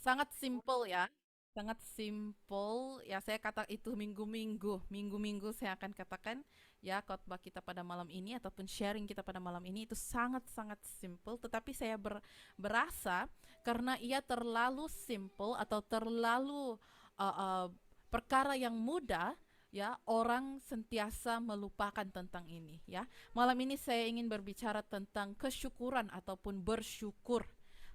Sangat simple ya. Sangat simple ya, saya kata itu minggu-minggu saya akan katakan ya, khotbah kita pada malam ini ataupun sharing kita pada malam ini itu sangat-sangat simple, tetapi saya berasa karena ia terlalu simple atau terlalu uh, uh, perkara yang mudah ya, orang sentiasa melupakan tentang ini ya. Malam ini saya ingin berbicara tentang kesyukuran ataupun bersyukur,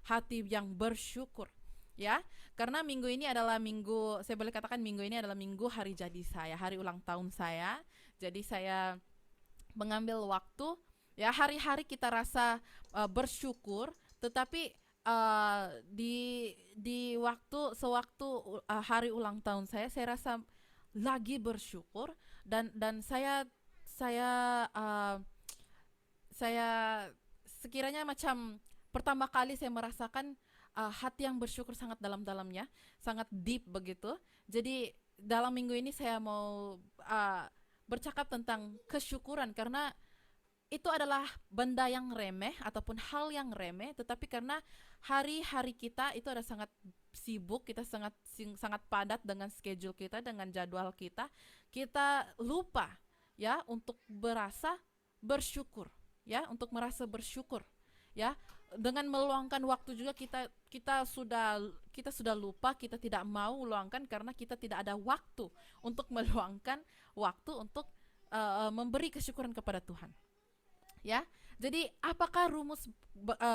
hati yang bersyukur ya, karena minggu ini adalah minggu, saya boleh katakan minggu ini adalah minggu hari jadi saya, hari ulang tahun saya. Jadi saya mengambil waktu ya, hari-hari kita rasa bersyukur, tetapi di waktu sewaktu hari ulang tahun saya rasa lagi bersyukur, dan saya saya sekiranya macam pertama kali saya merasakan hati yang bersyukur sangat dalam-dalamnya, sangat deep begitu. Jadi dalam minggu ini saya mau bercakap tentang kesyukuran, karena itu adalah benda yang remeh ataupun hal yang remeh, tetapi karena hari-hari kita itu ada sangat sibuk, kita sangat padat dengan schedule kita, dengan jadwal kita, kita lupa ya untuk berasa bersyukur, ya, untuk merasa bersyukur, ya. Dengan meluangkan waktu juga kita sudah lupa, kita tidak mau luangkan karena kita tidak ada waktu untuk meluangkan waktu untuk memberi kesyukuran kepada Tuhan. Ya, jadi apakah rumus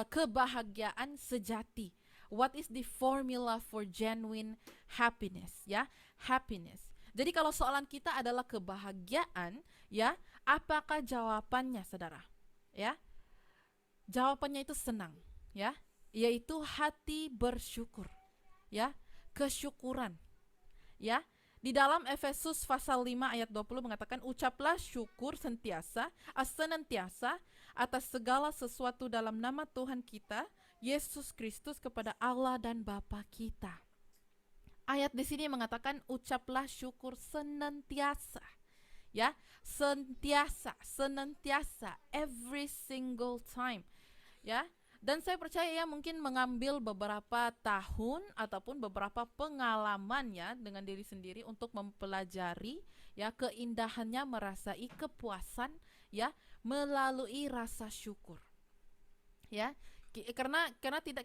kebahagiaan sejati? What is the formula for genuine happiness? Ya, happiness. Jadi kalau soalan kita adalah kebahagiaan, ya, apakah jawabannya, saudara? Ya, jawabannya itu senang, ya, yaitu hati bersyukur, ya, kesyukuran, ya. Di dalam Efesus pasal 5 ayat 20 mengatakan, ucaplah syukur senantiasa atas segala sesuatu dalam nama Tuhan kita Yesus Kristus kepada Allah dan Bapa kita. Ayat di sini mengatakan ucaplah syukur senantiasa, ya, senantiasa, every single time, ya. Dan saya percaya ya, mungkin mengambil beberapa tahun ataupun beberapa pengalaman ya dengan diri sendiri untuk mempelajari ya keindahannya merasai kepuasan ya melalui rasa syukur. Ya, karena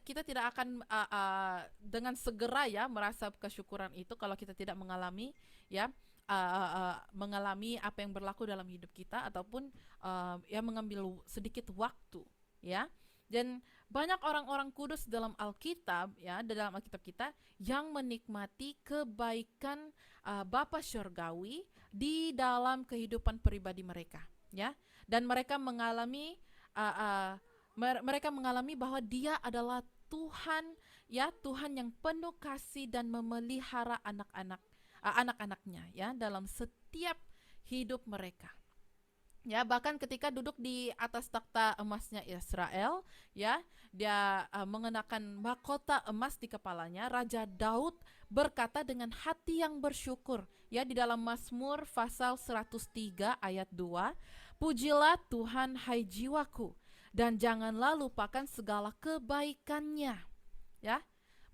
kita tidak akan dengan segera ya merasa kesyukuran itu kalau kita tidak mengalami ya mengalami apa yang berlaku dalam hidup kita, ataupun ya mengambil sedikit waktu ya. Dan banyak orang-orang kudus dalam Alkitab ya, dalam Alkitab kita yang menikmati kebaikan Bapa Syurgawi di dalam kehidupan pribadi mereka ya, dan uh, uh, mereka mengalami bahwa Dia adalah Tuhan ya, Tuhan yang penuh kasih dan memelihara anak-anaknya ya dalam setiap hidup mereka. Ya, bahkan ketika duduk di atas takhta emasnya Israel, ya, dia mengenakan mahkota emas di kepalanya. Raja Daud berkata dengan hati yang bersyukur, ya, di dalam Mazmur pasal 103 ayat 2, pujilah Tuhan hai jiwaku, dan janganlah lupakan segala kebaikannya. Ya,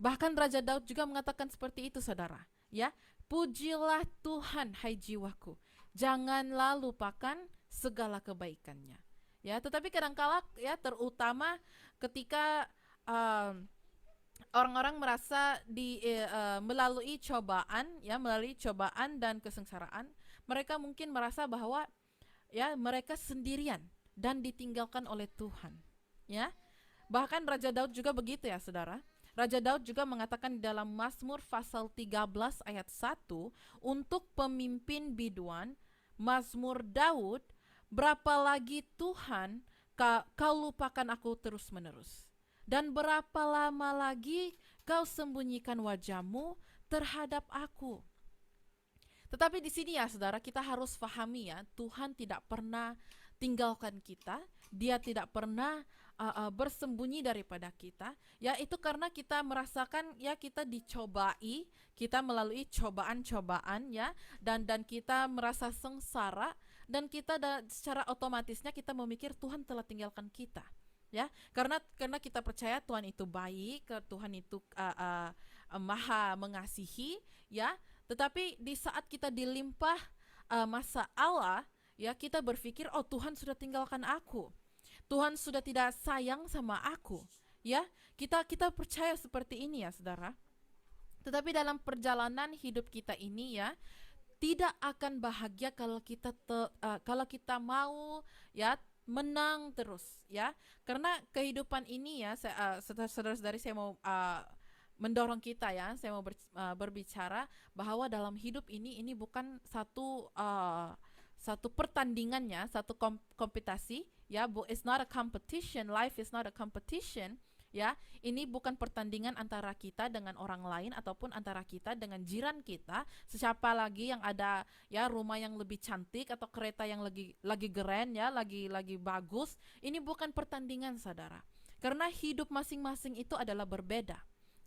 bahkan Raja Daud juga mengatakan seperti itu, saudara. Ya, pujilah Tuhan hai jiwaku, janganlah lupakan segala kebaikannya. Ya, tetapi kadangkala ya, terutama ketika orang-orang merasa melalui cobaan dan kesengsaraan, mereka mungkin merasa bahwa ya mereka sendirian dan ditinggalkan oleh Tuhan. Ya. Bahkan Raja Daud juga begitu ya, saudara. Raja Daud juga mengatakan di dalam Mazmur pasal 13 ayat 1, untuk pemimpin biduan, Mazmur Daud, berapa lagi Tuhan kau lupakan aku terus-menerus, dan berapa lama lagi kau sembunyikan wajahmu terhadap aku. Tetapi di sini ya, saudara, kita harus pahami ya, Tuhan tidak pernah tinggalkan kita, Dia tidak pernah bersembunyi daripada kita. Ya, itu karena kita merasakan ya kita dicobai, kita melalui cobaan-cobaan ya, dan kita merasa sengsara, dan kita secara otomatisnya kita memikir Tuhan telah tinggalkan kita. Ya, karena kita percaya Tuhan itu baik, Tuhan itu maha mengasihi, ya. Tetapi di saat kita dilimpah masalah, ya, kita berpikir, oh Tuhan sudah tinggalkan aku, Tuhan sudah tidak sayang sama aku, ya. Kita percaya seperti ini, ya saudara. Tetapi dalam perjalanan hidup kita ini, ya, tidak akan bahagia kalau kita mau, ya, menang terus, ya. Karena kehidupan ini, ya, saudara-saudari, saya mau mendorong kita, ya, saya mau berbicara bahwa dalam hidup ini bukan satu pertandingannya, satu kompetisi, ya. It's not a competition, life is not a competition, ya. Ini bukan pertandingan antara kita dengan orang lain ataupun antara kita dengan jiran kita, siapa lagi yang ada, ya, rumah yang lebih cantik atau kereta yang lagi keren, ya, lagi bagus. Ini bukan pertandingan, saudara. Karena hidup masing-masing itu adalah berbeda,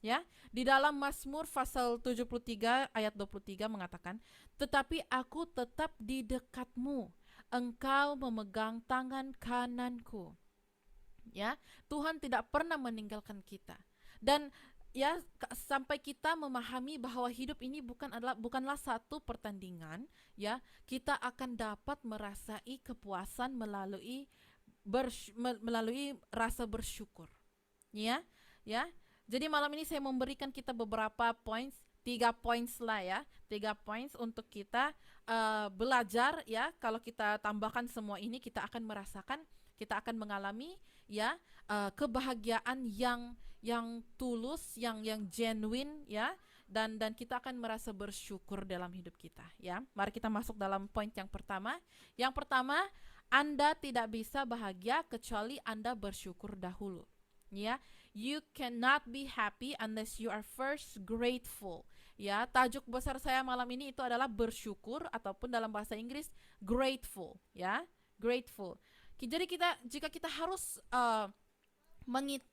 ya. Di dalam Mazmur pasal 73 ayat 23 mengatakan, "Tetapi aku tetap di dekatmu, engkau memegang tangan kananku." Ya, Tuhan tidak pernah meninggalkan kita. Dan, ya, sampai kita memahami bahwa hidup ini bukanlah satu pertandingan, ya, kita akan dapat merasai kepuasan melalui rasa bersyukur. Ya, ya. Jadi malam ini saya memberikan kita beberapa points, 3 points lah, ya, 3 points untuk kita belajar, ya. Kalau kita tambahkan semua ini, kita akan mengalami, ya, kebahagiaan yang tulus, yang genuine, ya, dan kita akan merasa bersyukur dalam hidup kita, ya. Mari kita masuk dalam poin yang pertama. Yang pertama, Anda tidak bisa bahagia kecuali Anda bersyukur dahulu, ya. You cannot be happy unless you are first grateful, ya. Tajuk besar saya malam ini itu adalah bersyukur, ataupun dalam bahasa Inggris grateful, ya, grateful. Jadi jika kita harus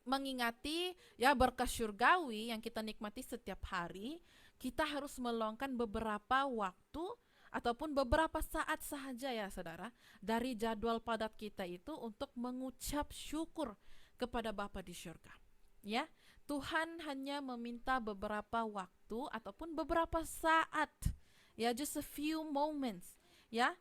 mengingati, ya, berkah surgawi yang kita nikmati setiap hari, kita harus meluangkan beberapa waktu ataupun beberapa saat saja, ya saudara, dari jadwal padat kita itu untuk mengucap syukur kepada Bapa di surga, ya. Tuhan hanya meminta beberapa waktu ataupun beberapa saat, ya, just a few moments, ya.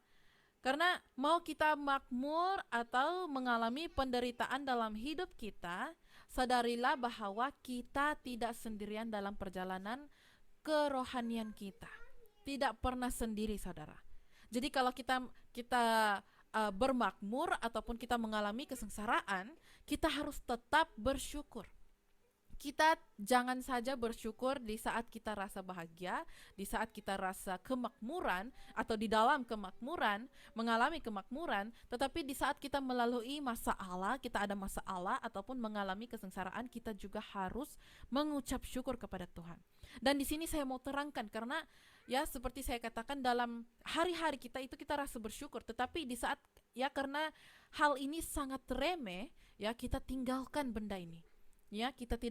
Karena mau kita makmur atau mengalami penderitaan dalam hidup kita, sadarilah bahwa kita tidak sendirian dalam perjalanan kerohanian kita. Tidak pernah sendiri, saudara. Jadi kalau kita bermakmur ataupun kita mengalami kesengsaraan, kita harus tetap bersyukur. Kita jangan saja bersyukur di saat kita rasa bahagia, di saat kita rasa kemakmuran, atau di dalam kemakmuran, mengalami kemakmuran, tetapi di saat kita melalui masalah, kita ada masalah ataupun mengalami kesengsaraan, kita juga harus mengucap syukur kepada Tuhan. Dan di sini saya mau terangkan, karena, ya, seperti saya katakan, dalam hari-hari kita itu kita rasa bersyukur, tetapi di saat, ya, karena hal ini sangat remeh, ya, kita tinggalkan benda ini. Ya, kita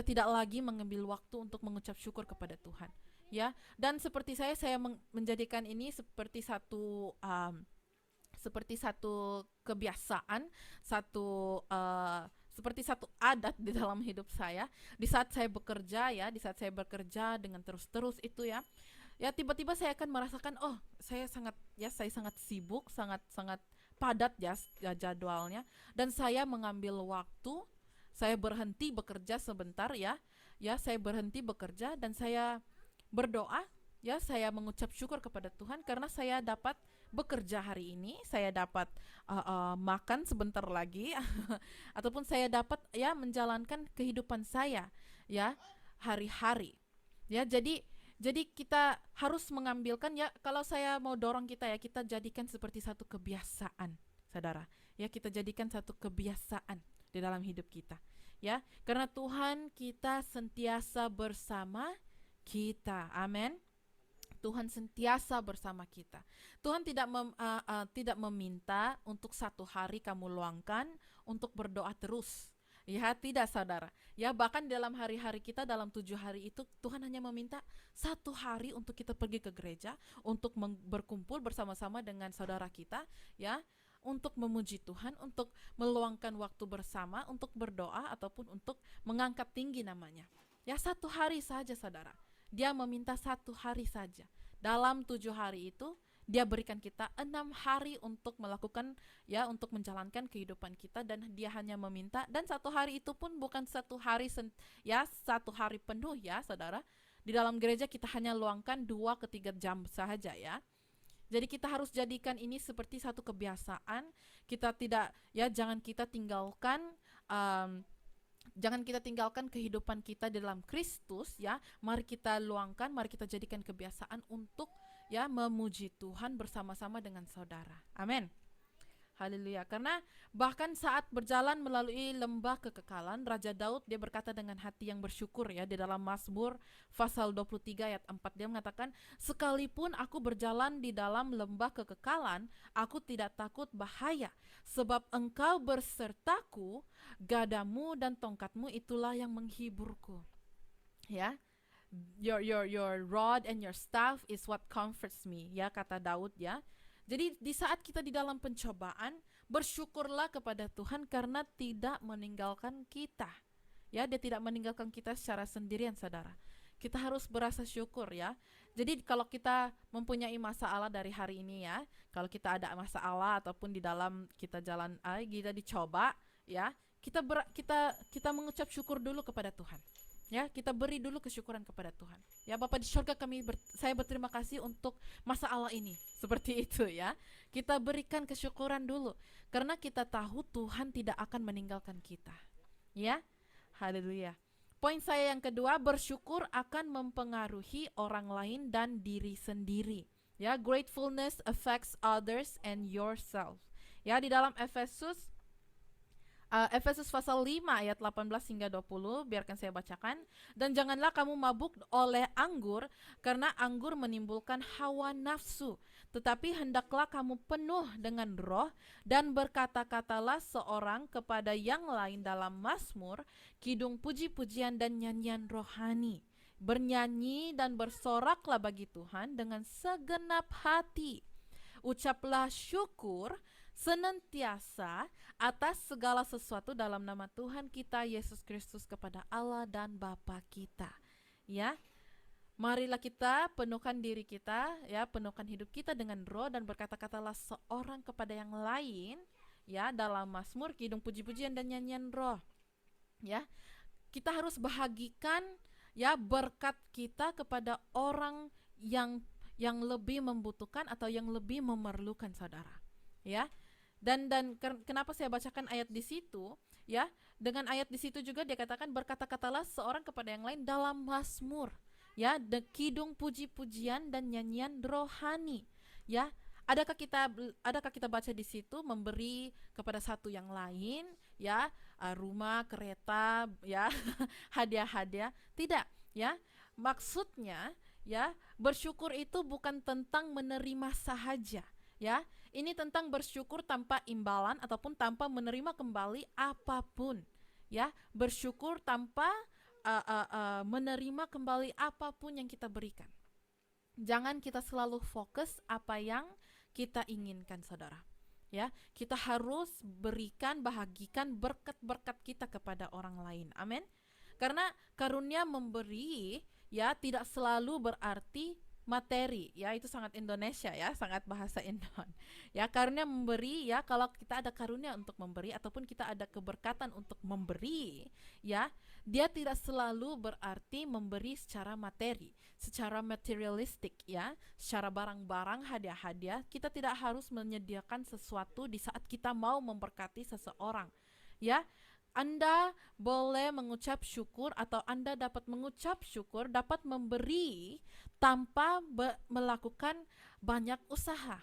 tidak lagi mengambil waktu untuk mengucap syukur kepada Tuhan, ya. Dan seperti saya menjadikan ini seperti satu kebiasaan, seperti satu adat di dalam hidup saya. Di saat saya bekerja, ya, dengan terus-terus itu, ya, tiba-tiba saya akan merasakan, oh, saya sangat sibuk, sangat padat, ya, jadwalnya, dan saya mengambil waktu. Saya berhenti bekerja sebentar, ya, saya berhenti bekerja dan saya berdoa, ya, saya mengucap syukur kepada Tuhan karena saya dapat bekerja hari ini, saya dapat makan sebentar lagi, ataupun saya dapat, ya, menjalankan kehidupan saya, ya, hari-hari, ya. Jadi kita harus mengambilkan, ya, kalau saya mau dorong kita, ya, kita jadikan seperti satu kebiasaan, saudara, ya, kita jadikan satu kebiasaan di dalam hidup kita, ya, karena Tuhan kita sentiasa bersama kita, amin. Tuhan sentiasa bersama kita. Tuhan tidak meminta untuk satu hari kamu luangkan untuk berdoa terus, ya, tidak, saudara, ya. Bahkan dalam hari-hari kita, dalam 7 hari itu, Tuhan hanya meminta 1 hari untuk kita pergi ke gereja, untuk berkumpul bersama-sama dengan saudara kita, ya, untuk memuji Tuhan, untuk meluangkan waktu bersama, untuk berdoa ataupun untuk mengangkat tinggi namanya, Ya, 1 hari saja saudara. Dia meminta 1 hari saja. Dalam 7 hari itu, dia berikan kita 6 hari untuk melakukan, ya, untuk menjalankan kehidupan kita, dan dia hanya meminta, dan 1 hari itu pun bukan 1 hari ya 1 hari penuh ya saudara. Di dalam gereja kita hanya luangkan 2 ke 3 jam saja ya. Jadi kita harus jadikan ini seperti satu kebiasaan. Kita tidak, ya, jangan kita tinggalkan um, jangan kita tinggalkan kehidupan kita di dalam Kristus ya. Mari kita luangkan, mari kita jadikan kebiasaan untuk, ya, memuji Tuhan bersama-sama dengan saudara. Amin. Haleluya. Karena bahkan saat berjalan melalui lembah kekekalan, Raja Daud dia berkata dengan hati yang bersyukur ya, di dalam Mazmur pasal 23 ayat 4 dia mengatakan, sekalipun aku berjalan di dalam lembah kekekalan, aku tidak takut bahaya, sebab engkau bersertaku, gadamu dan tongkatmu itulah yang menghiburku. Ya. Your rod and your staff is what comforts me, ya, kata Daud ya. Jadi di saat kita di dalam pencobaan, bersyukurlah kepada Tuhan karena tidak meninggalkan kita. Ya, dia tidak meninggalkan kita secara sendirian saudara. Kita harus berasa syukur ya. Jadi kalau kita mempunyai masalah dari hari ini ya, kalau kita ada masalah ataupun di dalam kita jalan kita dicoba ya, kita mengucap syukur dulu kepada Tuhan. Ya, kita beri dulu kesyukuran kepada Tuhan. Ya, Bapa di surga, saya berterima kasih untuk masalah ini. Seperti itu ya. Kita berikan kesyukuran dulu karena kita tahu Tuhan tidak akan meninggalkan kita. Ya. Haleluya. Poin saya yang kedua, bersyukur akan mempengaruhi orang lain dan diri sendiri. Ya, gratefulness affects others and yourself. Ya, di dalam Efesus pasal 5 ayat 18 hingga 20, biarkan saya bacakan. Dan janganlah kamu mabuk oleh anggur, karena anggur menimbulkan hawa nafsu, tetapi hendaklah kamu penuh dengan roh, dan berkata-katalah seorang kepada yang lain dalam mazmur, kidung puji-pujian dan nyanyian rohani. Bernyanyi dan bersoraklah bagi Tuhan dengan segenap hati. Ucaplah syukur senantiasa atas segala sesuatu dalam nama Tuhan kita Yesus Kristus kepada Allah dan Bapa kita. Ya, marilah kita penuhkan diri kita, ya, penuhkan hidup kita dengan roh, dan berkata-katalah seorang kepada yang lain, ya, dalam mazmur, kidung puji-pujian dan nyanyian roh. Ya, kita harus bahagikan, ya, berkat kita kepada orang yang lebih membutuhkan atau yang lebih memerlukan saudara. Ya. Dan kenapa saya bacakan ayat di situ? Ya, dengan ayat di situ juga dia katakan berkata-katalah seorang kepada yang lain dalam mazmur, ya, kidung puji-pujian dan nyanyian rohani. Ya, adakah kita baca di situ memberi kepada satu yang lain, ya, rumah, kereta, ya, hadiah-hadiah? Tidak, ya. Maksudnya, ya, bersyukur itu bukan tentang menerima sahaja, ya. Ini tentang bersyukur tanpa imbalan ataupun tanpa menerima kembali apapun. Ya, bersyukur tanpa menerima kembali apapun yang kita berikan. Jangan kita selalu fokus apa yang kita inginkan, saudara. Ya, kita harus berikan, bahagikan berkat-berkat kita kepada orang lain. Amin. Karena karunia memberi, ya, tidak selalu berarti materi, ya, itu sangat Indonesia ya, sangat bahasa Indon. Ya, karunia memberi, ya, kalau kita ada karunia untuk memberi ataupun kita ada keberkatan untuk memberi, ya, dia tidak selalu berarti memberi secara materi, secara materialistik, ya, secara barang-barang, hadiah-hadiah. Kita tidak harus menyediakan sesuatu di saat kita mau memberkati seseorang, ya. Anda boleh mengucap syukur atau Anda dapat mengucap syukur, dapat memberi tanpa melakukan banyak usaha.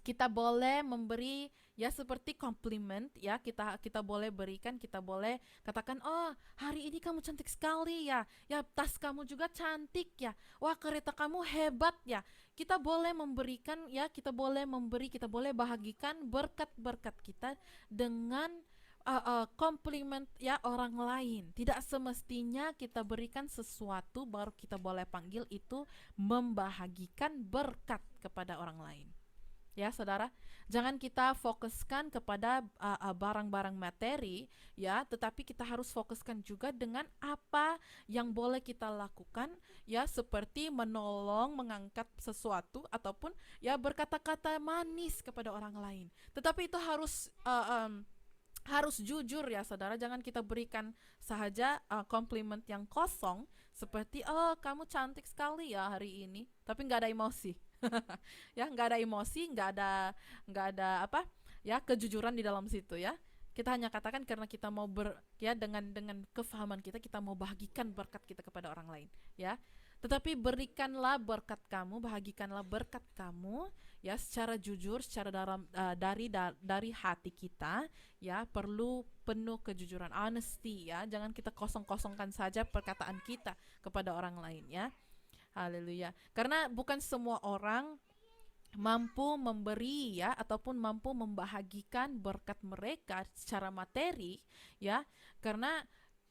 Kita boleh memberi, ya, seperti komplimen, ya, kita boleh berikan, kita boleh katakan, oh, hari ini kamu cantik sekali ya, ya, tas kamu juga cantik ya, wah, kereta kamu hebat ya. Kita boleh memberikan, ya, kita boleh memberi, kita boleh bahagikan berkat-berkat kita dengan komplimen, ya, orang lain. Tidak semestinya kita berikan sesuatu baru kita boleh panggil itu membahagikan berkat kepada orang lain. ya saudara. Jangan kita fokuskan kepada barang-barang materi, ya, tetapi kita harus fokuskan juga dengan apa yang boleh kita lakukan, ya, seperti menolong, mengangkat sesuatu, ataupun ya berkata-kata manis kepada orang lain. Tetapi itu harus jujur ya saudara, jangan kita berikan saja komplimen yang kosong seperti oh kamu cantik sekali ya hari ini, tapi nggak ada emosi. Ya nggak ada emosi, nggak ada apa ya kejujuran di dalam situ ya. Kita hanya katakan karena kita mau ya dengan kefahaman kita mau bagikan berkat kita kepada orang lain ya. Tetapi berikanlah berkat kamu, bagikanlah berkat kamu ya secara jujur, secara dari hati kita ya, perlu penuh kejujuran, honesty ya. Jangan kita kosong-kosongkan saja perkataan kita kepada orang lain ya. Haleluya. Karena bukan semua orang mampu memberi ya ataupun mampu membahagikan berkat mereka secara materi ya, karena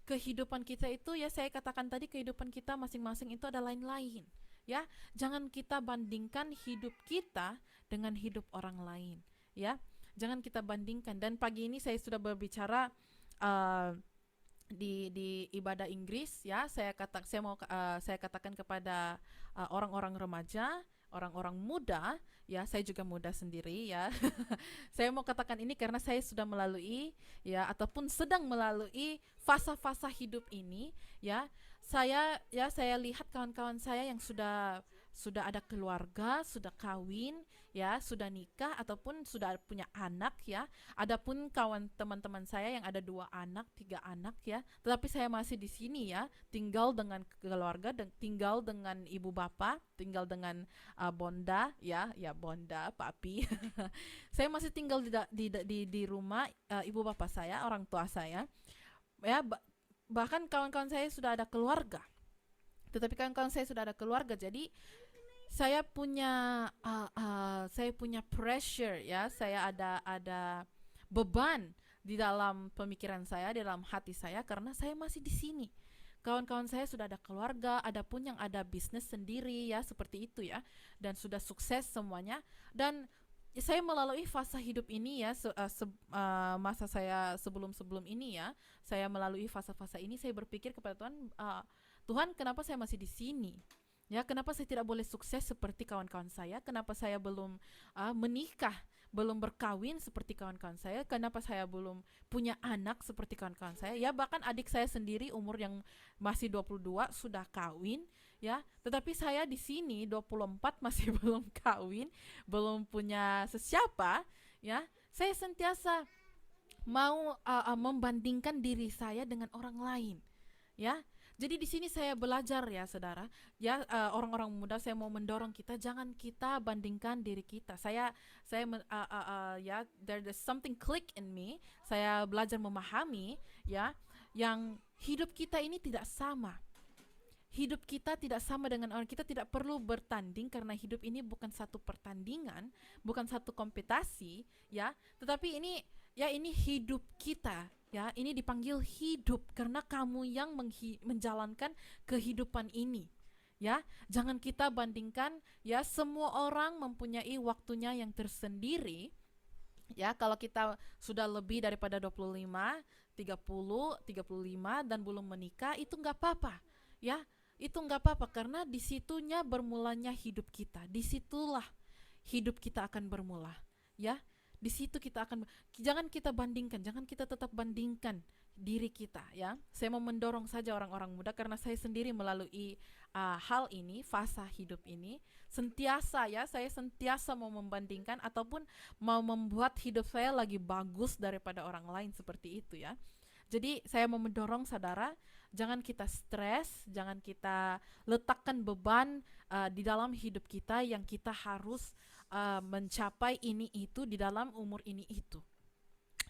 kehidupan kita itu ya, saya katakan tadi, kehidupan kita masing-masing itu ada lain-lain ya. Jangan kita bandingkan hidup kita dengan hidup orang lain ya, jangan kita bandingkan. Dan pagi ini saya sudah berbicara di ibadah Inggris ya. Saya katakan kepada orang-orang remaja, orang-orang muda ya, saya juga muda sendiri ya. Saya mau katakan ini karena saya sudah melalui ya ataupun sedang melalui fasa-fasa hidup ini ya. Saya lihat kawan-kawan saya yang sudah ada keluarga, sudah kawin ya, sudah nikah ataupun sudah punya anak ya. Adapun teman-teman saya yang ada 2 anak, 3 anak ya, tetapi saya masih di sini ya, tinggal dengan keluarga dan tinggal dengan ibu bapak, tinggal dengan bonda ya bonda, papi. Saya masih tinggal di rumah ibu bapak saya, orang tua saya ya. Bahkan kawan-kawan saya sudah ada keluarga, tetapi kawan-kawan saya sudah ada keluarga, jadi saya punya pressure ya, saya ada beban di dalam pemikiran saya, di dalam hati saya, karena saya masih di sini. Kawan-kawan saya sudah ada keluarga, ada pun yang ada bisnis sendiri ya, seperti itu ya, dan sudah sukses semuanya. Dan saya melalui fase hidup ini ya, masa saya sebelum ini ya, saya melalui fase-fase ini, saya berpikir kepada Tuhan, Tuhan kenapa saya masih di sini? Ya, kenapa saya tidak boleh sukses seperti kawan-kawan saya? Kenapa saya belum menikah, belum berkawin seperti kawan-kawan saya? Kenapa saya belum punya anak seperti kawan-kawan saya? Ya, bahkan adik saya sendiri umur yang masih 22 sudah kawin, ya. Tetapi saya di sini 24 masih belum kawin, belum punya sesiapa, ya. Saya sentiasa mau membandingkan diri saya dengan orang lain, ya. Jadi di sini saya belajar ya saudara, ya orang-orang muda, saya mau mendorong kita, jangan kita bandingkan diri kita. Ya, there's something click in me. Saya belajar memahami ya, yang hidup kita ini tidak sama. Hidup kita tidak sama dengan orang. Kita tidak perlu bertanding karena hidup ini bukan satu pertandingan, bukan satu kompetisi ya, tetapi ini hidup kita. Ya, ini dipanggil hidup karena kamu yang menjalankan kehidupan ini. Ya, jangan kita bandingkan ya, semua orang mempunyai waktunya yang tersendiri. Ya, kalau kita sudah lebih daripada 25, 30, 35 dan belum menikah, itu enggak apa-apa. Ya, itu enggak apa-apa karena disitunya bermulanya hidup kita. Disitulah hidup kita akan bermula. Ya. Di situ kita akan, jangan kita bandingkan, jangan kita tetap bandingkan diri kita ya. Saya mau mendorong saja orang-orang muda karena saya sendiri melalui hal ini, fasa hidup ini, saya sentiasa mau membandingkan ataupun mau membuat hidup saya lagi bagus daripada orang lain, seperti itu ya. Jadi saya mau mendorong saudara, jangan kita stres, jangan kita letakkan beban di dalam hidup kita yang kita harus mencapai ini itu di dalam umur ini itu.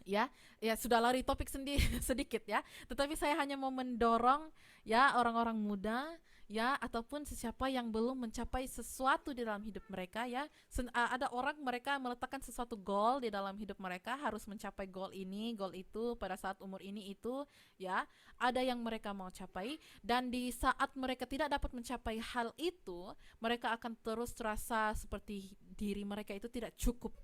Ya sudah lari topik sendiri sedikit ya. Tetapi saya hanya mau mendorong ya orang-orang muda ya ataupun siapa yang belum mencapai sesuatu di dalam hidup mereka ya. Ada orang mereka meletakkan sesuatu goal di dalam hidup mereka, harus mencapai goal ini, goal itu pada saat umur ini itu ya. Ada yang mereka mau capai dan di saat mereka tidak dapat mencapai hal itu, mereka akan terus terasa seperti diri mereka itu tidak cukup.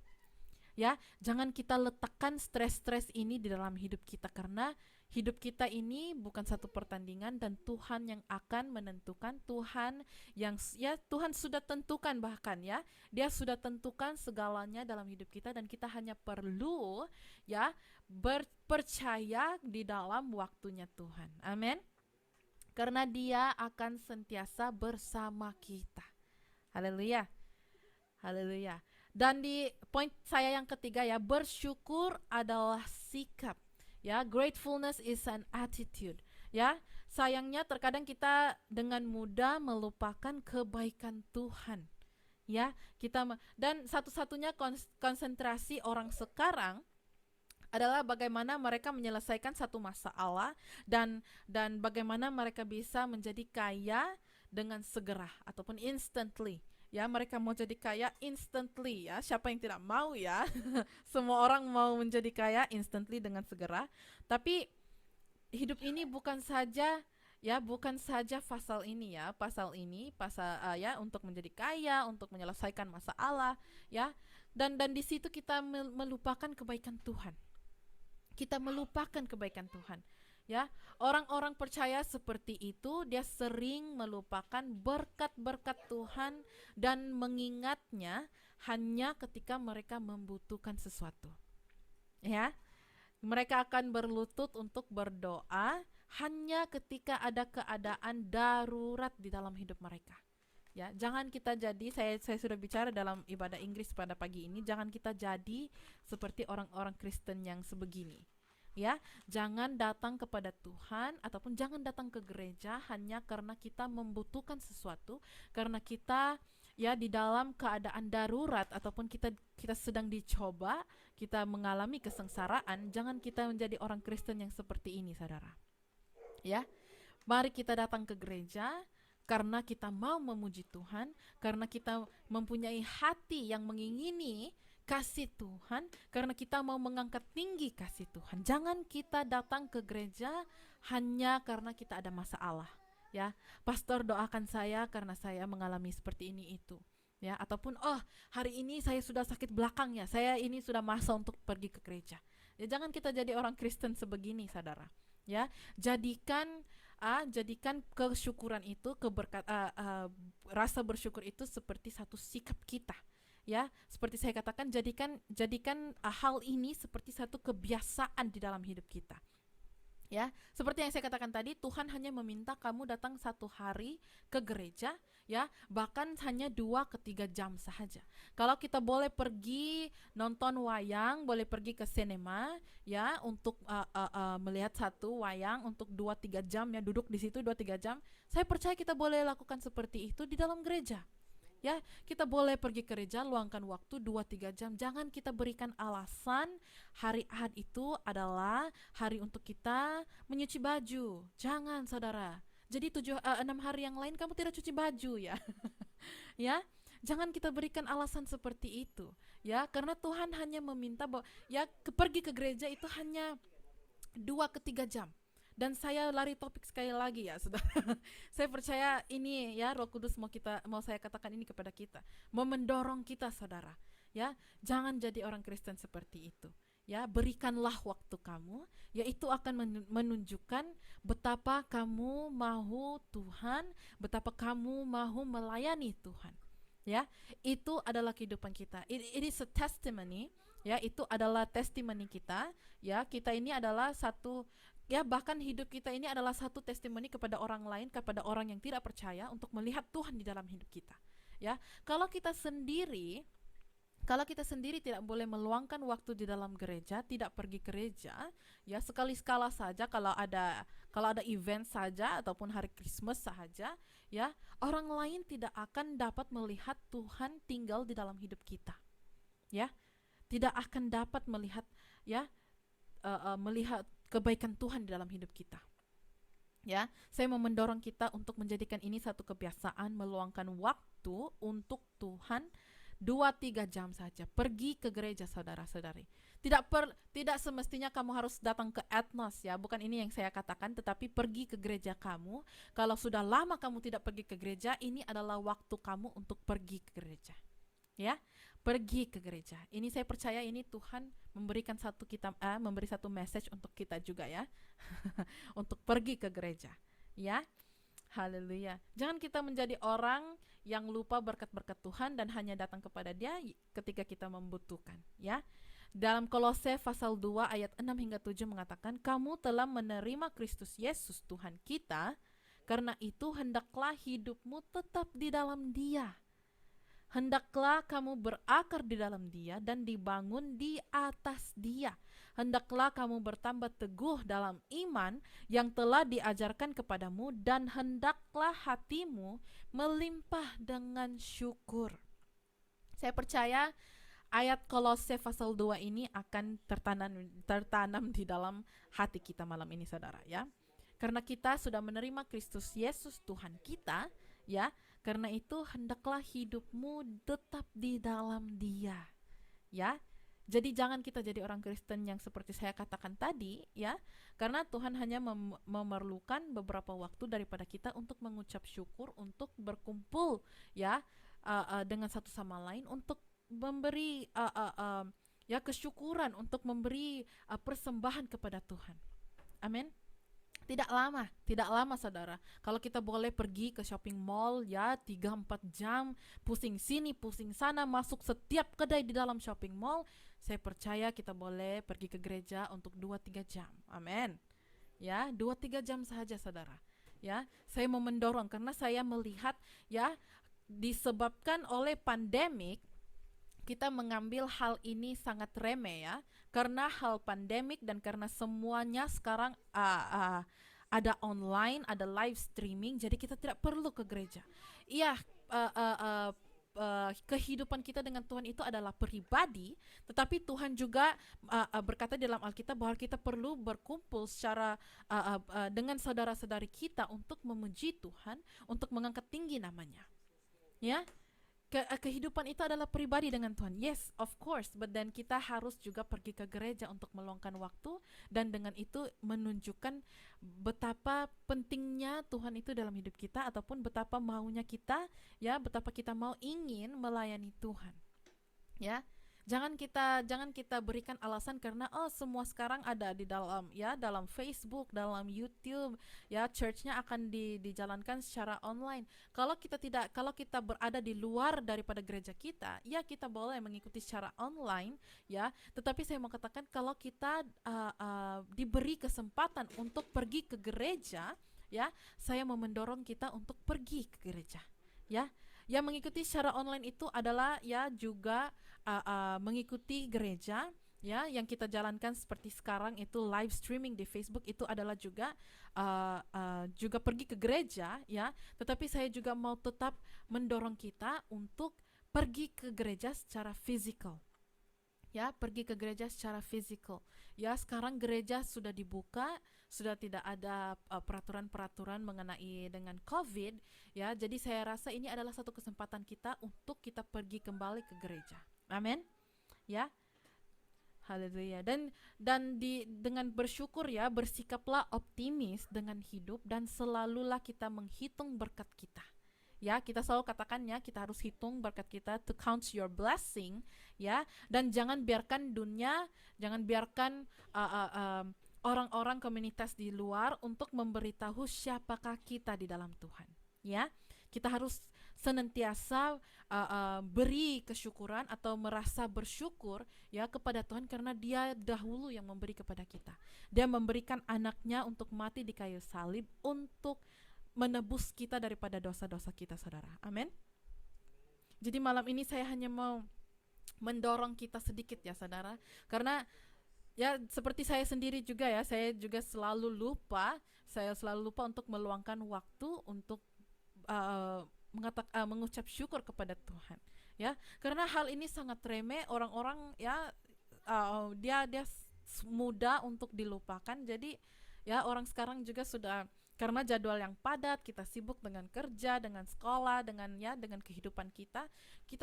Ya, jangan kita letakkan stres-stres ini di dalam hidup kita, karena hidup kita ini bukan satu pertandingan, dan Tuhan yang akan menentukan. Tuhan yang Tuhan sudah tentukan, bahkan ya, Dia sudah tentukan segalanya dalam hidup kita, dan kita hanya perlu ya berpercaya di dalam waktunya Tuhan. Amin. Karena Dia akan sentiasa bersama kita. Haleluya. Haleluya. Dan di poin saya yang ketiga ya, bersyukur adalah sikap. Ya, gratefulness is an attitude. Ya, sayangnya terkadang kita dengan mudah melupakan kebaikan Tuhan. Ya, dan satu-satunya konsentrasi orang sekarang adalah bagaimana mereka menyelesaikan satu masalah, dan bagaimana mereka bisa menjadi kaya dengan segera ataupun instantly. Ya, mereka mau jadi kaya instantly ya. Siapa yang tidak mau ya? Semua orang mau menjadi kaya instantly dengan segera. Tapi hidup ini bukan saja pasal ini ya untuk menjadi kaya, untuk menyelesaikan masalah ya. Dan di situ kita melupakan kebaikan Tuhan. Kita melupakan kebaikan Tuhan. Ya, orang-orang percaya seperti itu, dia sering melupakan berkat-berkat Tuhan dan mengingatnya hanya ketika mereka membutuhkan sesuatu. Ya, mereka akan berlutut untuk berdoa hanya ketika ada keadaan darurat di dalam hidup mereka. Ya, jangan kita jadi, saya sudah bicara dalam ibadah Inggris pada pagi ini, jangan kita jadi seperti orang-orang Kristen yang sebegini. Ya, jangan datang kepada Tuhan ataupun jangan datang ke gereja hanya karena kita membutuhkan sesuatu, karena kita ya di dalam keadaan darurat ataupun kita sedang dicoba, kita mengalami kesengsaraan. Jangan kita menjadi orang Kristen yang seperti ini, saudara. Ya, mari kita datang ke gereja karena kita mau memuji Tuhan, karena kita mempunyai hati yang mengingini kasih Tuhan, karena kita mau mengangkat tinggi kasih Tuhan. Jangan kita datang ke gereja hanya karena kita ada masalah. Ya, pastor doakan saya karena saya mengalami seperti ini itu. Ya, ataupun hari ini saya sudah sakit belakang ya, saya ini sudah masa untuk pergi ke gereja. Ya, jangan kita jadi orang Kristen sebegini, saudara. Ya, jadikan kesyukuran itu, rasa bersyukur itu seperti satu sikap kita. Ya, seperti saya katakan, jadikan hal ini seperti satu kebiasaan di dalam hidup kita. Ya, seperti yang saya katakan tadi, Tuhan hanya meminta kamu datang satu hari ke gereja, ya, bahkan hanya 2 ke 3 jam saja. Kalau kita boleh pergi nonton wayang, boleh pergi ke sinema, ya, untuk melihat satu wayang untuk 2-3 jam, ya, duduk di situ 2-3 jam. Saya percaya kita boleh lakukan seperti itu di dalam gereja. Ya, kita boleh pergi ke gereja, luangkan waktu 2-3 jam. Jangan kita berikan alasan hari Ahad itu adalah hari untuk kita menyuci baju. Jangan, saudara. Jadi 6 hari yang lain kamu tidak cuci baju ya. Ya, jangan kita berikan alasan seperti itu. Ya, karena Tuhan hanya meminta bahwa ya pergi ke gereja itu hanya 2 ke 3 jam. Dan saya lari topik sekali lagi ya, saudara. Saya percaya ini ya, Roh Kudus mau saya katakan ini kepada kita, mau mendorong kita, saudara. Ya, jangan jadi orang Kristen seperti itu. Ya, berikanlah waktu kamu, yaitu akan menunjukkan betapa kamu mahu Tuhan, betapa kamu mahu melayani Tuhan. Ya, itu adalah kehidupan kita. It is a testimony. Ya, itu adalah testimoni kita. Ya, kita ini adalah satu. Ya, bahkan hidup kita ini adalah satu testimoni kepada orang lain, kepada orang yang tidak percaya, untuk melihat Tuhan di dalam hidup kita. Ya, kalau kita sendiri tidak boleh meluangkan waktu di dalam gereja, tidak pergi gereja, ya sekali-sekala saja, kalau ada event saja ataupun hari Christmas saja, ya, orang lain tidak akan dapat melihat Tuhan tinggal di dalam hidup kita. Ya, tidak akan dapat melihat melihat kebaikan Tuhan di dalam hidup kita. Ya, saya mau mendorong kita untuk menjadikan ini satu kebiasaan, meluangkan waktu untuk Tuhan 2-3 jam saja. Pergi ke gereja, saudara-saudari. Tidak semestinya kamu harus datang ke etnos ya, bukan ini yang saya katakan, tetapi pergi ke gereja kamu. Kalau sudah lama kamu tidak pergi ke gereja, ini adalah waktu kamu untuk pergi ke gereja. Ya, pergi ke gereja. Ini saya percaya ini Tuhan memberikan memberi satu message untuk kita juga ya. Untuk pergi ke gereja. Ya, haleluya. Jangan kita menjadi orang yang lupa berkat-berkat Tuhan dan hanya datang kepada Dia ketika kita membutuhkan, ya. Dalam Kolose pasal 2 ayat 6 hingga 7 mengatakan, "Kamu telah menerima Kristus Yesus Tuhan kita, karena itu hendaklah hidupmu tetap di dalam Dia. Hendaklah kamu berakar di dalam Dia dan dibangun di atas Dia. Hendaklah kamu bertambah teguh dalam iman yang telah diajarkan kepadamu, dan hendaklah hatimu melimpah dengan syukur." Saya percaya ayat Kolose pasal 2 ini akan tertanam di dalam hati kita malam ini, saudara, ya. Karena kita sudah menerima Kristus Yesus Tuhan kita, ya. Karena itu hendaklah hidupmu tetap di dalam Dia, ya. Jadi jangan kita jadi orang Kristen yang seperti saya katakan tadi, ya. Karena Tuhan hanya memerlukan beberapa waktu daripada kita untuk mengucap syukur, untuk berkumpul, ya, dengan satu sama lain, untuk memberi ya kesyukuran, untuk memberi persembahan kepada Tuhan. Amin. Tidak lama saudara. Kalau kita boleh pergi ke shopping mall ya 3-4 jam, pusing sini, pusing sana, masuk setiap kedai di dalam shopping mall, saya percaya kita boleh pergi ke gereja untuk 2-3 jam. Amin. Ya, 2-3 jam saja saudara. Ya, saya mau mendorong karena saya melihat ya disebabkan oleh pandemik kita mengambil hal ini sangat remeh ya, karena hal pandemik dan karena semuanya sekarang ada online, ada live streaming, jadi kita tidak perlu ke gereja. Iya, kehidupan kita dengan Tuhan itu adalah pribadi, tetapi Tuhan juga berkata di dalam Alkitab bahwa kita perlu berkumpul secara dengan saudara-saudari kita untuk memuji Tuhan, untuk mengangkat tinggi namanya. Ya, kehidupan itu adalah pribadi dengan Tuhan. Yes, of course, but then kita harus juga pergi ke gereja untuk meluangkan waktu, dan dengan itu menunjukkan betapa pentingnya Tuhan itu dalam hidup kita, ataupun betapa maunya kita, ya, betapa kita mau ingin melayani Tuhan. Ya. Jangan kita berikan alasan karena semua sekarang ada di dalam dalam Facebook, dalam YouTube, ya, church-nya akan dijalankan secara online. Kalau kita berada di luar daripada gereja kita, ya kita boleh mengikuti secara online, ya. Tetapi saya mau katakan kalau kita diberi kesempatan untuk pergi ke gereja, ya, saya mau mendorong kita untuk pergi ke gereja, ya. Yang mengikuti secara online itu adalah ya juga mengikuti gereja, ya, yang kita jalankan seperti sekarang itu live streaming di Facebook, itu adalah juga juga pergi ke gereja, ya. Tetapi saya juga mau tetap mendorong kita untuk pergi ke gereja secara fisikal. Ya, pergi ke gereja secara fisikal. Ya, sekarang gereja sudah dibuka, sudah tidak ada peraturan-peraturan mengenai dengan COVID, ya. Jadi saya rasa ini adalah satu kesempatan kita untuk kita pergi kembali ke gereja. Amin. Ya. Haleluya. Dan dengan bersyukur ya, bersikaplah optimis dengan hidup dan selalulah kita menghitung berkat kita. Ya, kita selalu katakannya, kita harus hitung berkat kita, to count your blessing, ya. Dan jangan biarkan orang-orang komunitas di luar untuk memberitahu siapakah kita di dalam Tuhan, ya. Kita harus senantiasa beri kesyukuran atau merasa bersyukur ya kepada Tuhan, karena Dia dahulu yang memberi kepada kita. Dia memberikan anaknya untuk mati di kayu salib untuk menebus kita daripada dosa-dosa kita, saudara. Amin. Jadi malam ini saya hanya mau mendorong kita sedikit ya, saudara, karena ya seperti saya sendiri juga ya, saya juga selalu lupa untuk meluangkan waktu untuk mengucap syukur kepada Tuhan, ya, karena hal ini sangat remeh. Orang-orang ya dia mudah untuk dilupakan. Jadi ya orang sekarang juga sudah, karena jadwal yang padat, kita sibuk dengan kerja, dengan sekolah, dengan kehidupan kita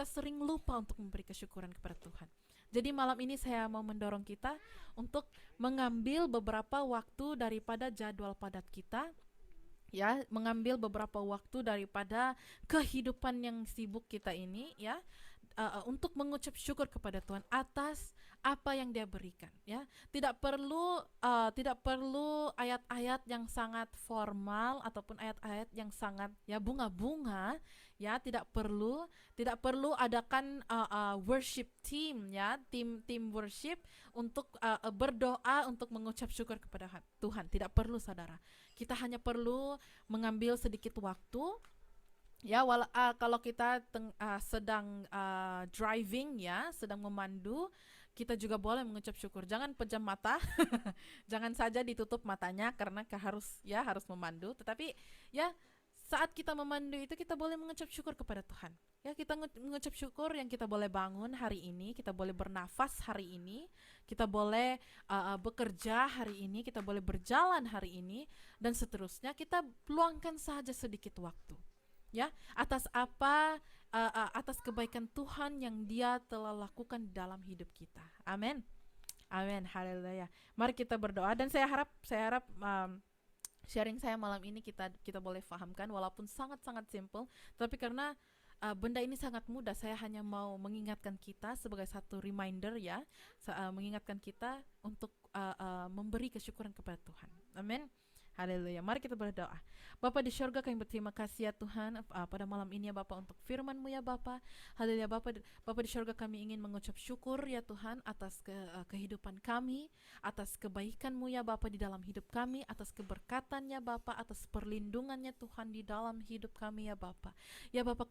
sering lupa untuk memberi kesyukuran kepada Tuhan. Jadi malam ini saya mau mendorong kita untuk mengambil beberapa waktu daripada jadwal padat kita, ya, mengambil beberapa waktu daripada kehidupan yang sibuk kita ini, ya, untuk mengucap syukur kepada Tuhan atas apa yang Dia berikan, ya. Tidak perlu ayat-ayat yang sangat formal ataupun ayat-ayat yang sangat ya bunga-bunga, ya. Tidak perlu adakan worship team, ya, tim worship untuk berdoa untuk mengucap syukur kepada Tuhan. Tidak perlu, saudara. Kita hanya perlu mengambil sedikit waktu. Ya, kalau kita sedang driving, ya, sedang memandu, kita juga boleh mengucap syukur. Jangan pejam mata, jangan saja ditutup matanya karena harus memandu. Tetapi ya, saat kita memandu itu kita boleh mengucap syukur kepada Tuhan. Ya, kita mengucap syukur yang kita boleh bangun hari ini, kita boleh bernafas hari ini, kita boleh bekerja hari ini, kita boleh berjalan hari ini, dan seterusnya. Kita luangkan saja sedikit waktu, ya, atas kebaikan Tuhan yang Dia telah lakukan dalam hidup kita. Amin. Amin. Haleluya. Mari kita berdoa, dan saya harap sharing saya malam ini kita boleh fahamkan, walaupun sangat-sangat simple, tapi karena benda ini sangat mudah, saya hanya mau mengingatkan kita sebagai satu reminder, ya, mengingatkan kita untuk memberi kesyukuran kepada Tuhan. Amin. Haleluya. Mari kita berdoa. Bapa di syurga, kami berterima kasih, ya Tuhan, pada malam ini, ya Bapa, untuk firman-Mu, ya Bapa. Haleluya. Bapa di syurga, kami ingin mengucap syukur, ya Tuhan, atas kehidupan kami, atas kebaikan-Mu, ya Bapa, di dalam hidup kami, atas keberkatan-Nya Bapa, atas perlindungannya Tuhan di dalam hidup kami, ya Bapa. Ya Bapa,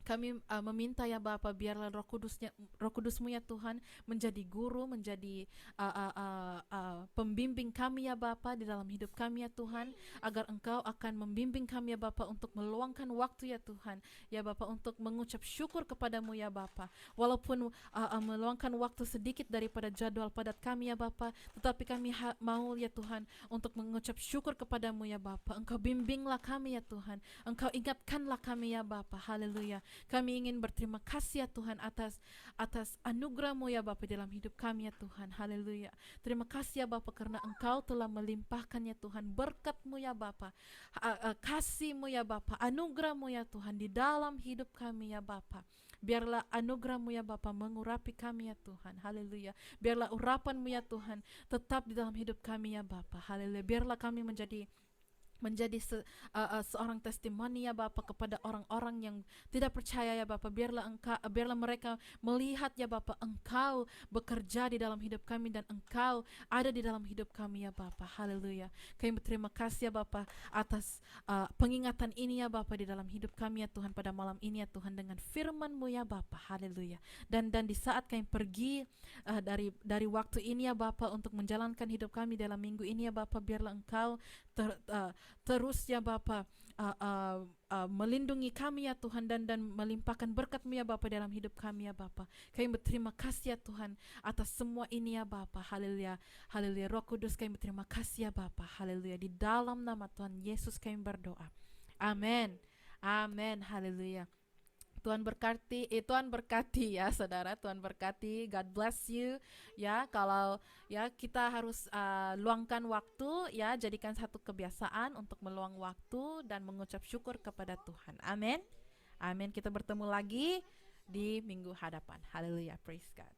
kami meminta, ya Bapa, biarlah Roh Kudus-Mu, ya Tuhan, menjadi guru, menjadi pembimbing kami, ya Bapa, di dalam hidup kami, ya Tuhan, agar Engkau akan membimbing kami, ya Bapa, untuk meluangkan waktu, ya Tuhan, ya Bapa, untuk mengucap syukur kepadamu, ya Bapa, walaupun meluangkan waktu sedikit daripada jadwal padat kami, ya Bapa, tetapi kami mau, ya Tuhan, untuk mengucap syukur kepadamu, ya Bapa. Engkau bimbinglah kami, ya Tuhan, Engkau ingatkanlah kami, ya Bapa. Haleluya. Kami ingin berterima kasih, ya Tuhan, atas anugerah-Mu, ya Bapa, dalam hidup kami, ya Tuhan. Haleluya. Terima kasih, ya Bapa, karena Engkau telah melimpahkan, ya Tuhan, berkat-Mu, ya Bapa, kasih-Mu, ya Bapa, anugerah-Mu, ya Tuhan, di dalam hidup kami, ya Bapa. Biarlah anugerah-Mu, ya Bapa, mengurapi kami, ya Tuhan. Haleluya. Biarlah urapan-Mu, ya Tuhan, tetap di dalam hidup kami, ya Bapa. Haleluya. Biarlah kami menjadi seorang testimoni, ya Bapa, kepada orang-orang yang tidak percaya, ya Bapa. Biarlah mereka melihat, ya Bapa, Engkau bekerja di dalam hidup kami, dan Engkau ada di dalam hidup kami, ya Bapa. Haleluya. Kami berterima kasih, ya Bapa, atas pengingatan ini, ya Bapa, di dalam hidup kami, ya Tuhan, pada malam ini, ya Tuhan, dengan firman-Mu, ya Bapa. Haleluya. Dan di saat kami pergi dari waktu ini, ya Bapa, untuk menjalankan hidup kami dalam minggu ini, ya Bapa, biarlah Engkau terus, ya Bapa, melindungi kami, ya Tuhan, dan melimpahkan berkat-Mu, ya Bapa, dalam hidup kami, ya Bapa. Kami berterima kasih, ya Tuhan, atas semua ini, ya Bapa. Haleluya. Haleluya. Roh Kudus, kami berterima kasih, ya Bapa. Haleluya. Di dalam nama Tuhan Yesus kami berdoa. Amin. Amin. Haleluya. Tuhan berkati, ya saudara. Tuhan berkati. God bless you. Ya, kalau ya kita harus luangkan waktu, ya, jadikan satu kebiasaan untuk meluang waktu dan mengucap syukur kepada Tuhan. Amin. Amin. Kita bertemu lagi di minggu hadapan. Haleluya. Praise God.